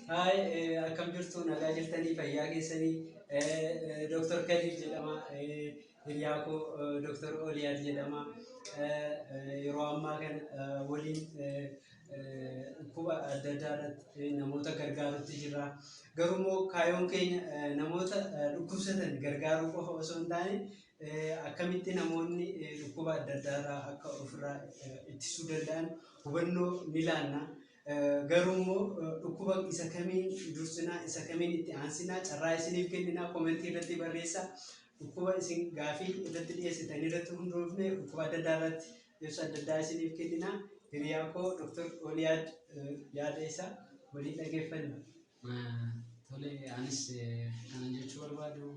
Hai, akkam jirtu nagaa jirtanii fayyaa keessanii Dr. Kadir jedhama. Hiriyaa koo Dr. Oliyaad jedhama. Yeroo ammaa kana waliin dhukkuba adda addaa irratti namoota gargaaruutti jirra. Garuu immoo kaayyoon keenya namoota dhukkubsatan gargaaruu qofa osoo hin taane akkamitti namoonni dhukkuba adda addaa irraa akka ofirraa ittisuu danda'an hubannoo ni laanna. Garuu immoo dhukkuba isa kamiin dursinaa isa kamiin itti aansinaa carraa isiniif kenninaa komentii irratti barreessaa. Dhukkuba isin gaafii irratti dhiyeessitan irratti hundoofne dhukkuba adda addaa irratti ibsa adda addaa isiniif kenninaa. Hiriyaa koo Dr. Oliyaad yaada isaa waliin dhageeffanna. Tole anis kana jechuu barbaadu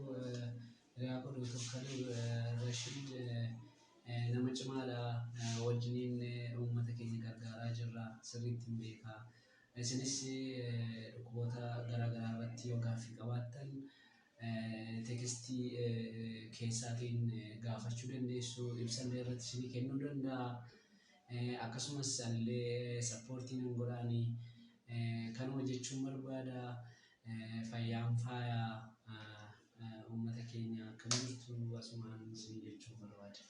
hiriyaa koo Dr. Kadir Rashid nama cimaadha. Wajjiniin uummata keenya gargaaraa jirra sirriitti hin beekaa. Isinis dhukkuboota garaagaraa irratti yoo gaaffii qabaattan tekstii keessaatiin gaafachuu dandeessu. Ibsallee irratti isinii kennuu danda'a. Akkasumas illee sappoortiin hin godhaani. Kanuma jechuun barbaada. Fayyaan faayaa uummata keenya akka jirtu asumaan isin jechuun barbaada.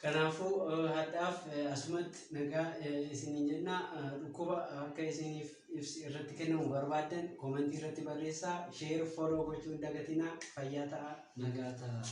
Kanaafuu hadhaaf asumatti nagaa isiniin jenna. Dhukkuba akka isiniif ibsi irratti kennamu barbaadan komentii irratti barreessaa. Sheer follow gochuu hin dagatinaa. Fayyaa ta'aa. Nagaa ta'aa.